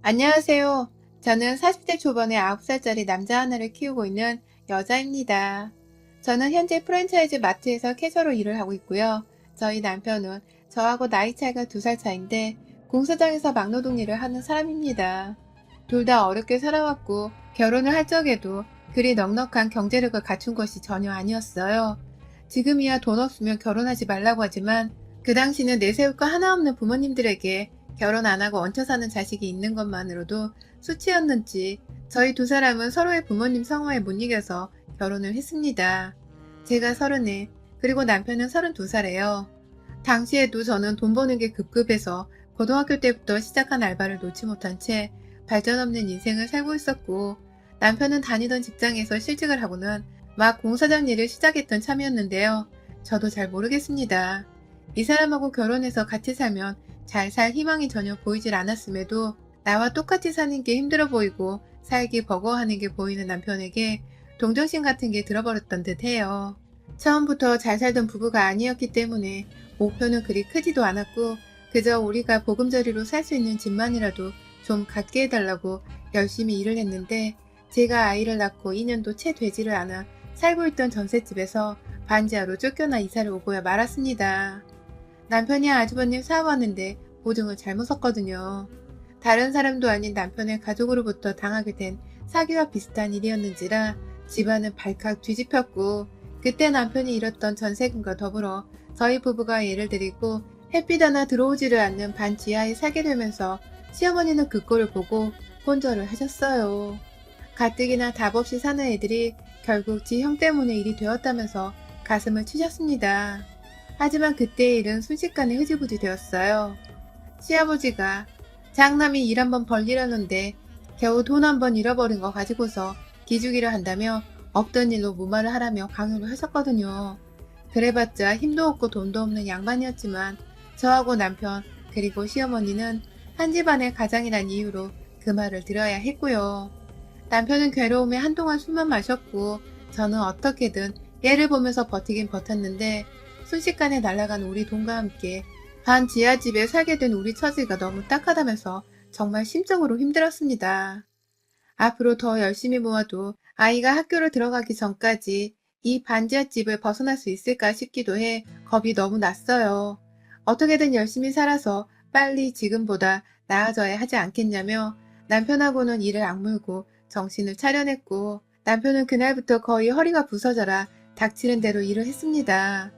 안녕하세요. 저는 40대 초반의 9살짜리 남자 하나를 키우고 있는 여자입니다. 저는 현재 프랜차이즈 마트에서 캐셔로 일을 하고 있고요. 저희 남편은 저하고 나이 차이가 2살 차인데 공사장에서 막노동 일을 하는 사람입니다. 둘 다 어렵게 살아왔고 결혼을 할 적에도 그리 넉넉한 경제력을 갖춘 것이 전혀 아니었어요. 지금이야 돈 없으면 결혼하지 말라고 하지만 그 당시는 내세울 거 하나 없는 부모님들에게 결혼 안 하고 얹혀 사는 자식이 있는 것만으로도 수치였는지 저희 두 사람은 서로의 부모님 성화에 못 이겨서 결혼을 했습니다. 제가 34, 그리고 남편은 32살이에요. 당시에도 저는 돈 버는 게 급급해서 고등학교 때부터 시작한 알바를 놓지 못한 채 발전 없는 인생을 살고 있었고, 남편은 다니던 직장에서 실직을 하고는 막 공사장 일을 시작했던 참이었는데요. 저도 잘 모르겠습니다. 이 사람하고 결혼해서 같이 살면 잘 살 희망이 전혀 보이질 않았음에도 나와 똑같이 사는 게 힘들어 보이고 살기 버거워하는 게 보이는 남편에게 동정심 같은 게 들어버렸던 듯 해요. 처음부터 잘 살던 부부가 아니었기 때문에 목표는 그리 크지도 않았고, 그저 우리가 보금자리로 살 수 있는 집만이라도 좀 갖게 해달라고 열심히 일을 했는데, 제가 아이를 낳고 2년도 채 되지를 않아 살고 있던 전셋집에서 반지하로 쫓겨나 이사를 오고야 말았습니다. 남편이 아주버님 사업하는데 보증을 잘못 섰거든요. 다른 사람도 아닌 남편의 가족으로부터 당하게 된 사기와 비슷한 일이었는지라 집안은 발칵 뒤집혔고, 그때 남편이 잃었던 전세금과 더불어 저희 부부가 예를 들이고 햇빛 하나 들어오지를 않는 반 지하에 살게 되면서 시어머니는 그 꼴을 보고 혼절을 하셨어요. 가뜩이나 답 없이 사는 애들이 결국 지 형 때문에 일이 되었다면서 가슴을 치셨습니다. 하지만 그때의 일은 순식간에 흐지부지 되었어요. 시아버지가 장남이 일 한번 벌리려는데 겨우 돈 한 번 잃어버린 거 가지고서 기죽이려 한다며 없던 일로 무마를 하라며 강요를 하셨거든요. 그래봤자 힘도 없고 돈도 없는 양반이었지만 저하고 남편 그리고 시어머니는 한 집안의 가장이란 이유로 그 말을 들어야 했고요. 남편은 괴로움에 한동안 숨만 마셨고 저는 어떻게든 얘를 보면서 버티긴 버텼는데, 순식간에 날아간 우리 돈과 함께 반 지하집에 살게 된 우리 처지가 너무 딱하다면서 정말 심적으로 힘들었습니다. 앞으로 더 열심히 모아도 아이가 학교를 들어가기 전까지 이 반지하집을 벗어날 수 있을까 싶기도 해 겁이 너무 났어요. 어떻게든 열심히 살아서 빨리 지금보다 나아져야 하지 않겠냐며 남편하고는 이를 악물고 정신을 차려냈고, 남편은 그날부터 거의 허리가 부서져라 닥치는 대로 일을 했습니다.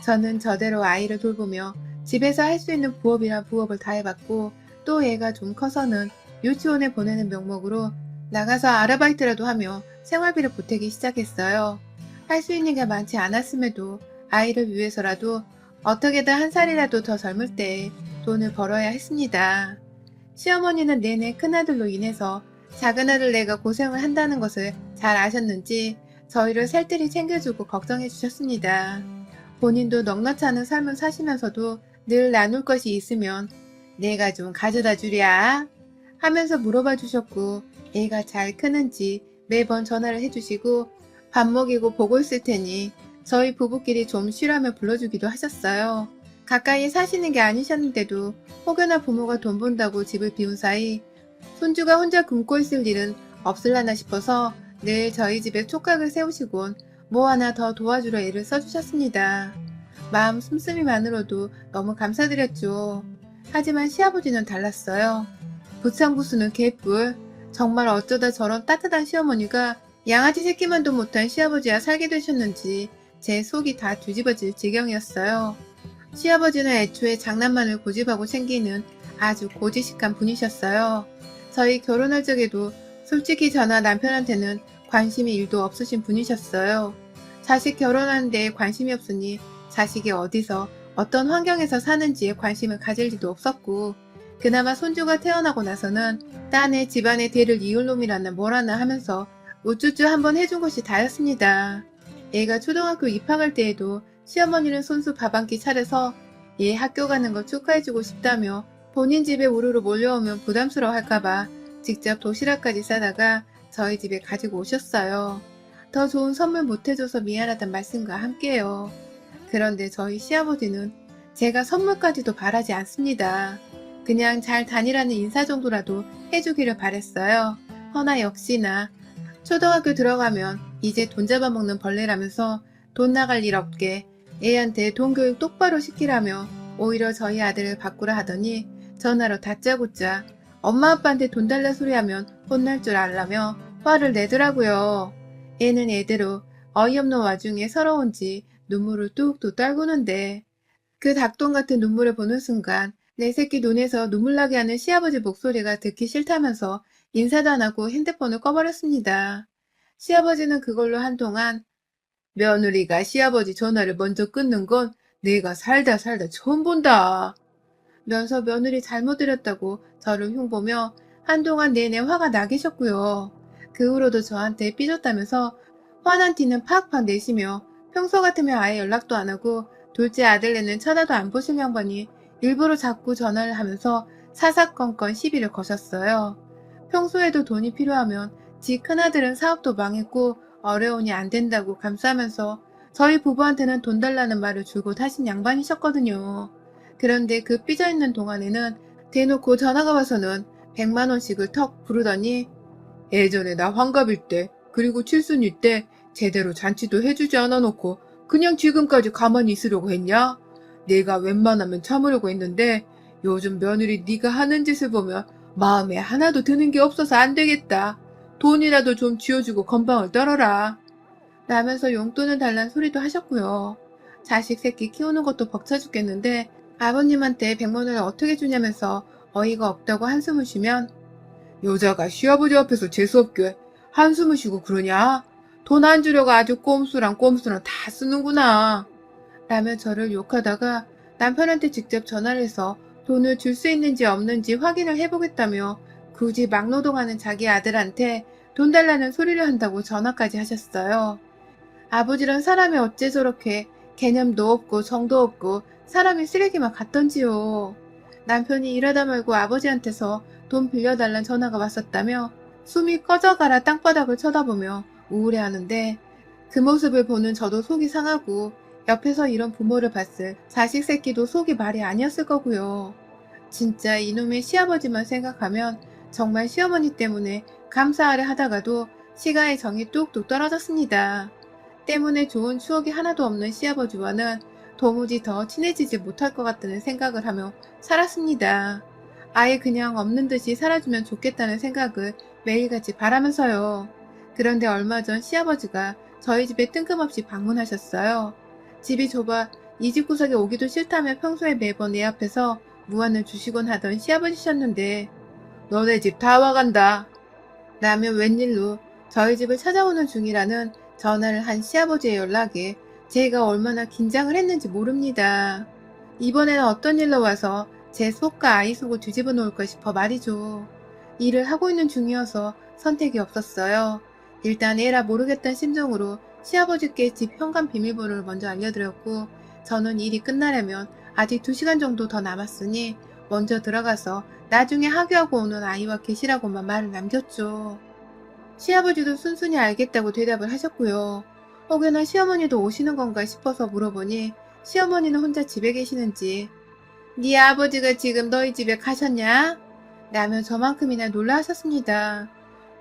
저는 저대로 아이를 돌보며 집에서 할 수 있는 부업이란 부업을 다 해봤고, 또 얘가 좀 커서는 유치원에 보내는 명목으로 나가서 아르바이트라도 하며 생활비를 보태기 시작했어요. 할 수 있는 게 많지 않았음에도 아이를 위해서라도 어떻게든 한 살이라도 더 젊을 때에 돈을 벌어야 했습니다. 시어머니는 내내 큰아들로 인해서 작은아들 내가 고생을 한다는 것을 잘 아셨는지 저희를 살뜰히 챙겨주고 걱정해 주셨습니다. 본인도 넉넉지 않은 삶을 사시면서도 늘 나눌 것이 있으면 내가 좀 가져다 주랴 하면서 물어봐 주셨고, 애가 잘 크는지 매번 전화를 해주시고 밥 먹이고 보고 있을 테니 저희 부부끼리 좀 쉬라며 불러주기도 하셨어요. 가까이 사시는 게 아니셨는데도 혹여나 부모가 돈 번다고 집을 비운 사이 손주가 혼자 굶고 있을 일은 없을라나 싶어서 늘 저희 집에 촉각을 세우시곤 뭐 하나 더 도와주려 애를 써주셨습니다. 마음 씀씀이만으로도 너무 감사드렸죠. 하지만 시아버지는 달랐어요. 부창구수는 개뿔. 정말 어쩌다 저런 따뜻한 시어머니가 양아치 새끼만도 못한 시아버지와 살게 되셨는지 제 속이 다 뒤집어질 지경이었어요. 시아버지는 애초에 장난만을 고집하고 생기는 아주 고지식한 분이셨어요. 저희 결혼할 적에도 솔직히 저나 남편한테는 관심이 1도 없으신 분이셨어요. 자식 결혼하는 데에 관심이 없으니 자식이 어디서 어떤 환경에서 사는지에 관심을 가질 리도 없었고, 그나마 손주가 태어나고 나서는 딴에 집안의 대를 이을 놈이라나 뭐라나 하면서 우쭈쭈 한번 해준 것이 다였습니다. 애가 초등학교 입학할 때에도 시어머니는 손수 밥 한 끼 차려서 얘 학교 가는 거 축하해주고 싶다며 본인 집에 우르르 몰려오면 부담스러워 할까봐 직접 도시락까지 싸다가 저희 집에 가지고 오셨어요. 더 좋은 선물 못해줘서 미안하단 말씀과 함께요. 그런데 저희 시아버지는 제가 선물까지도 바라지 않습니다. 그냥 잘 다니라는 인사 정도라도 해주기를 바랬어요. 허나 역시나 초등학교 들어가면 이제 돈 잡아먹는 벌레라면서 돈 나갈 일 없게 애한테 돈 교육 똑바로 시키라며 오히려 저희 아들을 바꾸라 하더니 전화로 다짜고짜 엄마 아빠한테 돈 달라 소리하면 혼날 줄 알라며 화를 내더라고요. 애는 애대로 어이없는 와중에 서러운지 눈물을 뚝뚝 떨구는데 그 닭똥 같은 눈물을 보는 순간 내 새끼 눈에서 눈물 나게 하는 시아버지 목소리가 듣기 싫다면서 인사도 안 하고 핸드폰을 꺼버렸습니다. 시아버지는 그걸로 한동안 며느리가 시아버지 전화를 먼저 끊는 건 내가 살다 처음 본다 면서 며느리 잘못 드렸다고 저를 흉보며 한동안 내내 화가 나 계셨고요. 그 후로도 저한테 삐졌다면서 화난 티는 팍팍 내시며 평소 같으면 아예 연락도 안 하고 둘째 아들네는 쳐다도 안 보실 양반이 일부러 자꾸 전화를 하면서 사사건건 시비를 거셨어요. 평소에도 돈이 필요하면 지 큰아들은 사업도 망했고 어려우니 안 된다고 감싸면서 저희 부부한테는 돈 달라는 말을 줄곧 하신 양반이셨거든요. 그런데 그 삐져있는 동안에는 대놓고 전화가 와서는 100만원씩을 턱 부르더니 예전에 나 환갑일 때 그리고 칠순이 때 제대로 잔치도 해주지 않아 놓고 그냥 지금까지 가만히 있으려고 했냐? 내가 웬만하면 참으려고 했는데 요즘 며느리 네가 하는 짓을 보면 마음에 하나도 드는 게 없어서 안 되겠다. 돈이라도 좀 쥐어주고 건방을 떨어라. 라면서 용돈을 달란 소리도 하셨고요. 자식 새끼 키우는 것도 벅차 죽겠는데 아버님한테 100만원을 어떻게 주냐면서 어이가 없다고 한숨을 쉬면 여자가 시아버지 앞에서 재수없게 한숨을 쉬고 그러냐? 돈 안 주려고 아주 꼼수랑 다 쓰는구나. 라며 저를 욕하다가 남편한테 직접 전화를 해서 돈을 줄 수 있는지 없는지 확인을 해보겠다며 굳이 막노동하는 자기 아들한테 돈 달라는 소리를 한다고 전화까지 하셨어요. 아버지란 사람이 어째 저렇게 개념도 없고 정도 없고 사람이 쓰레기만 같던지요. 남편이 일하다 말고 아버지한테서 돈 빌려달란 전화가 왔었다며 숨이 꺼져가라 땅바닥을 쳐다보며 우울해하는데 그 모습을 보는 저도 속이 상하고 옆에서 이런 부모를 봤을 자식 새끼도 속이 말이 아니었을 거고요. 진짜 이놈의 시아버지만 생각하면 정말 시어머니 때문에 감사하려 하다가도 시가의 정이 뚝뚝 떨어졌습니다. 때문에 좋은 추억이 하나도 없는 시아버지와는 도무지 더 친해지지 못할 것 같다는 생각을 하며 살았습니다. 아예 그냥 없는 듯이 살아주면 좋겠다는 생각을 매일같이 바라면서요. 그런데 얼마 전 시아버지가 저희 집에 뜬금없이 방문하셨어요. 집이 좁아 이 집 구석에 오기도 싫다며 평소에 매번 내 앞에서 무안을 주시곤 하던 시아버지셨는데 너네 집 다 와간다. 라며 웬일로 저희 집을 찾아오는 중이라는 전화를 한 시아버지의 연락에 제가 얼마나 긴장을 했는지 모릅니다. 이번에는 어떤 일로 와서 제 속과 아이 속을 뒤집어 놓을까 싶어 말이죠. 일을 하고 있는 중이어서 선택이 없었어요. 일단 에라 모르겠다는 심정으로 시아버지께 집 현관 비밀번호를 먼저 알려드렸고 저는 일이 끝나려면 아직 2시간 정도 더 남았으니 먼저 들어가서 나중에 하교하고 오는 아이와 계시라고만 말을 남겼죠. 시아버지도 순순히 알겠다고 대답을 하셨고요. 혹여나 시어머니도 오시는 건가 싶어서 물어보니 시어머니는 혼자 집에 계시는지 네 아버지가 지금 너희 집에 가셨냐? 라며 저만큼이나 놀라하셨습니다.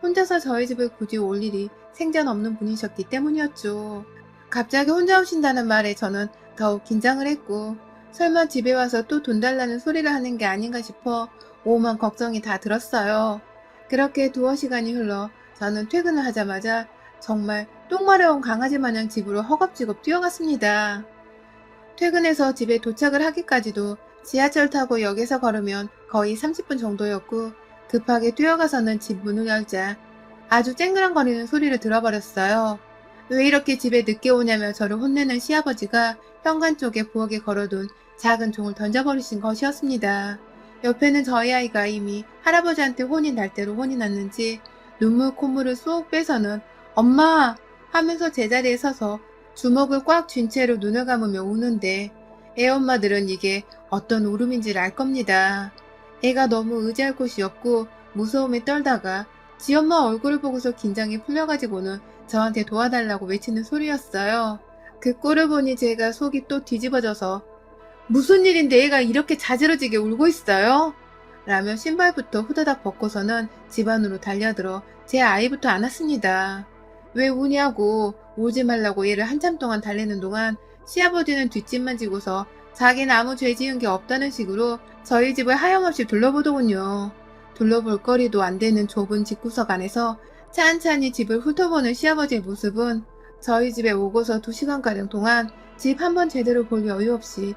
혼자서 저희 집을 굳이 올 일이 생전 없는 분이셨기 때문이었죠. 갑자기 혼자 오신다는 말에 저는 더욱 긴장을 했고 설마 집에 와서 또 돈 달라는 소리를 하는 게 아닌가 싶어 오만 걱정이 다 들었어요. 그렇게 두어 시간이 흘러 저는 퇴근을 하자마자 정말 똥 마려운 강아지 마냥 집으로 허겁지겁 뛰어갔습니다. 퇴근해서 집에 도착을 하기까지도 지하철 타고 역에서 걸으면 거의 30분 정도였고 급하게 뛰어가서는 집 문을 열자 아주 쨍그랑거리는 소리를 들어버렸어요. 왜 이렇게 집에 늦게 오냐며 저를 혼내는 시아버지가 현관 쪽에 부엌에 걸어둔 작은 종을 던져버리신 것이었습니다. 옆에는 저희 아이가 이미 할아버지한테 혼이 날 대로 혼이 났는지 눈물 콧물을 쏙 빼서는 엄마 하면서 제자리에 서서 주먹을 꽉 쥔 채로 눈을 감으며 우는데 애엄마들은 이게 어떤 울음인지를 알 겁니다. 애가 너무 의지할 곳이 없고 무서움에 떨다가 지 엄마 얼굴을 보고서 긴장이 풀려가지고는 저한테 도와달라고 외치는 소리였어요. 그 꼴을 보니 제가 속이 또 뒤집어져서 무슨 일인데 애가 이렇게 자지러지게 울고 있어요? 라며 신발부터 후다닥 벗고서는 집 안으로 달려들어 제 아이부터 안았습니다. 왜 우냐고 울지 말라고 얘를 한참 동안 달래는 동안 시아버지는 뒷짐만 지고서 자기는 아무 죄 지은 게 없다는 식으로 저희 집을 하염없이 둘러보더군요. 둘러볼 거리도 안 되는 좁은 집구석 안에서 찬찬히 집을 훑어보는 시아버지의 모습은 저희 집에 오고서 2시간가량 동안 집 한 번 제대로 볼 여유 없이